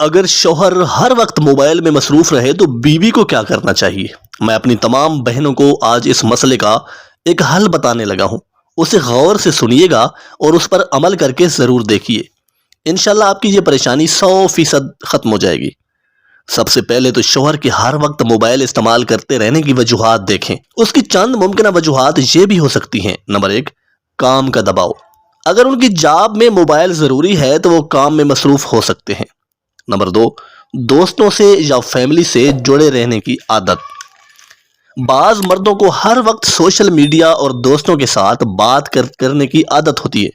اگر شوہر ہر وقت موبائل میں مصروف رہے تو بیوی کو کیا کرنا چاہیے؟ میں اپنی تمام بہنوں کو آج اس مسئلے کا ایک حل بتانے لگا ہوں. اسے غور سے سنیے گا اور اس پر عمل کر کے ضرور دیکھیے. انشاءاللہ آپ کی یہ پریشانی 100% ختم ہو جائے گی. سب سے پہلے تو شوہر کے ہر وقت موبائل استعمال کرتے رہنے کی وجوہات دیکھیں. اس کی چند ممکنہ وجوہات یہ بھی ہو سکتی ہیں. نمبر 1، کام کا دباؤ. اگر ان کی جاب میں موبائل ضروری ہے تو وہ کام میں مصروف ہو سکتے ہیں. نمبر 2، دوستوں سے یا فیملی سے جڑے رہنے کی عادت. بعض مردوں کو ہر وقت سوشل میڈیا اور دوستوں کے ساتھ بات کرنے کی عادت ہوتی ہے.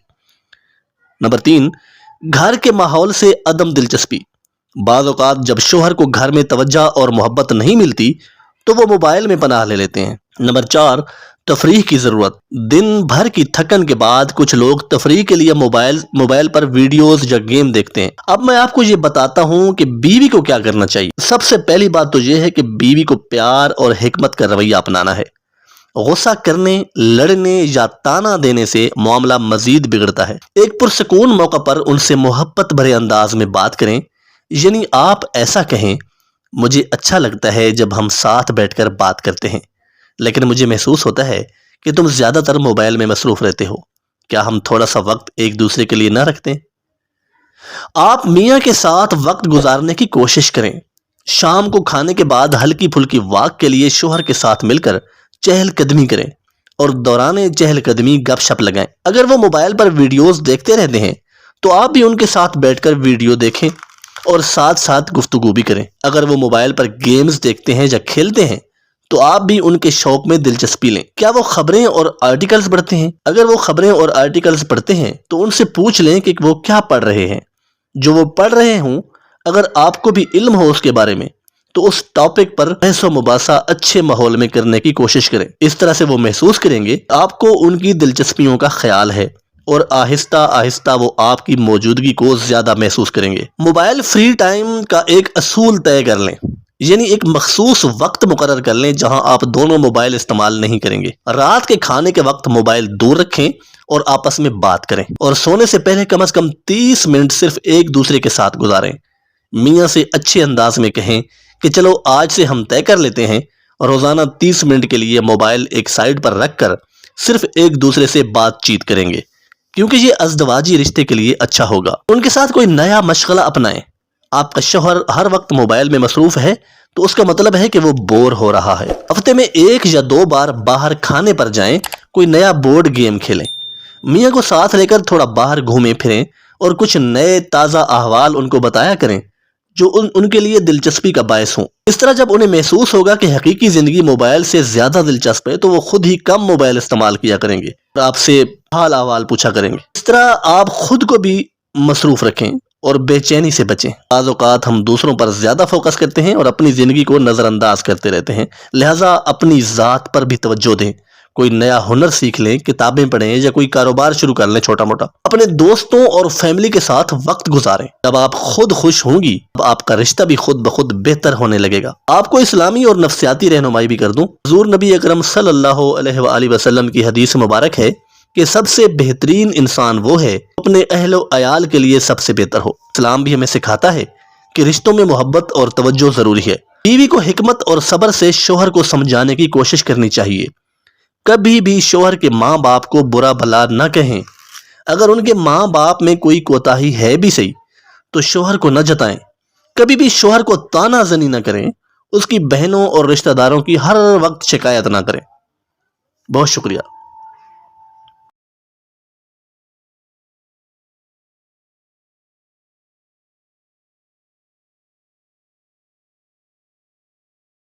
نمبر 3، گھر کے ماحول سے عدم دلچسپی. بعض اوقات جب شوہر کو گھر میں توجہ اور محبت نہیں ملتی تو وہ موبائل میں پناہ لے لیتے ہیں. نمبر 4، تفریح کی ضرورت. دن بھر کی تھکن کے بعد کچھ لوگ تفریح کے لیے موبائل پر ویڈیوز یا گیم دیکھتے ہیں. اب میں آپ کو یہ بتاتا ہوں کہ بیوی کو کیا کرنا چاہیے. سب سے پہلی بات تو یہ ہے کہ بیوی کو پیار اور حکمت کا رویہ اپنانا ہے. غصہ کرنے، لڑنے یا تانا دینے سے معاملہ مزید بگڑتا ہے. ایک پرسکون موقع پر ان سے محبت بھرے انداز میں بات کریں. یعنی آپ ایسا کہیں، مجھے اچھا لگتا ہے جب ہم ساتھ بیٹھ کر بات کرتے ہیں، لیکن مجھے محسوس ہوتا ہے کہ تم زیادہ تر موبائل میں مصروف رہتے ہو. کیا ہم تھوڑا سا وقت ایک دوسرے کے لیے نہ رکھتے؟ آپ میاں کے ساتھ وقت گزارنے کی کوشش کریں. شام کو کھانے کے بعد ہلکی پھلکی واک کے لیے شوہر کے ساتھ مل کر چہل قدمی کریں اور دوران چہل قدمی گپ شپ لگائیں. اگر وہ موبائل پر ویڈیوز دیکھتے رہتے ہیں تو آپ بھی ان کے ساتھ بیٹھ کر ویڈیو دیکھیں اور ساتھ ساتھ گفتگو بھی کریں. اگر وہ موبائل پر گیمز دیکھتے ہیں یا کھیلتے ہیں تو آپ بھی ان کے شوق میں دلچسپی لیں. کیا وہ خبریں اور آرٹیکلز پڑھتے ہیں؟ اگر وہ خبریں اور آرٹیکلز پڑھتے ہیں تو ان سے پوچھ لیں کہ وہ کیا پڑھ رہے ہیں. جو وہ پڑھ رہے ہوں اگر آپ کو بھی علم ہو اس کے بارے میں تو اس ٹاپک پر بحث و مباحثہ اچھے ماحول میں کرنے کی کوشش کریں. اس طرح سے وہ محسوس کریں گے آپ کو ان کی دلچسپیوں کا خیال ہے اور آہستہ آہستہ وہ آپ کی موجودگی کو زیادہ محسوس کریں گے. موبائل فری ٹائم کا ایک اصول طے کر لیں. یعنی ایک مخصوص وقت مقرر کر لیں جہاں آپ دونوں موبائل استعمال نہیں کریں گے. رات کے کھانے کے وقت موبائل دور رکھیں اور آپس میں بات کریں. اور سونے سے پہلے کم از کم 30 منٹ صرف ایک دوسرے کے ساتھ گزاریں. میاں سے اچھے انداز میں کہیں کہ چلو آج سے ہم طے کر لیتے ہیں روزانہ 30 منٹ کے لیے موبائل ایک سائیڈ پر رکھ کر صرف ایک دوسرے سے بات چیت کریں گے، کیونکہ یہ ازدواجی رشتے کے لیے اچھا ہوگا. ان کے ساتھ کوئی نیا مشغلہ اپنائیں. آپ کا شوہر ہر وقت موبائل میں مصروف ہے تو اس کا مطلب ہے کہ وہ بور ہو رہا ہے. ہفتے میں 1 یا 2 بار باہر کھانے پر جائیں، کوئی نیا بورڈ گیم کھیلیں. میاں کو ساتھ لے کر تھوڑا باہر گھومیں پھریں اور کچھ نئے تازہ احوال ان کو بتایا کریں جو ان کے لیے دلچسپی کا باعث ہوں. اس طرح جب انہیں محسوس ہوگا کہ حقیقی زندگی موبائل سے زیادہ دلچسپ ہے تو وہ خود ہی کم موبائل استعمال کیا کریں گے اور آپ سے حال احوال پوچھا کریں گے. اس طرح آپ خود کو بھی مصروف رکھیں اور بے چینی سے بچیں. بعض اوقات ہم دوسروں پر زیادہ فوکس کرتے ہیں اور اپنی زندگی کو نظر انداز کرتے رہتے ہیں. لہٰذا اپنی ذات پر بھی توجہ دیں. کوئی نیا ہنر سیکھ لیں، کتابیں پڑھیں یا کوئی کاروبار شروع کر لیں چھوٹا موٹا. اپنے دوستوں اور فیملی کے ساتھ وقت گزاریں. جب آپ خود خوش ہوں گی آپ کا رشتہ بھی خود بخود بہتر ہونے لگے گا. آپ کو اسلامی اور نفسیاتی رہنمائی بھی کر دوں. حضور نبی اکرم صلی اللہ علیہ وآلہ وسلم کی حدیث مبارک ہے کہ سب سے بہترین انسان وہ ہے اپنے اہل و عیال کے لیے سب سے بہتر ہو. اسلام بھی ہمیں سکھاتا ہے کہ رشتوں میں محبت اور توجہ ضروری ہے. بیوی کو حکمت اور صبر سے شوہر کو سمجھانے کی کوشش کرنی چاہیے. کبھی بھی شوہر کے ماں باپ کو برا بھلا نہ کہیں. اگر ان کے ماں باپ میں کوئی کوتاہی ہے بھی صحیح تو شوہر کو نہ جتائیں. کبھی بھی شوہر کو طعنہ زنی نہ کریں. اس کی بہنوں اور رشتہ داروں کی ہر وقت شکایت نہ کریں. بہت شکریہ.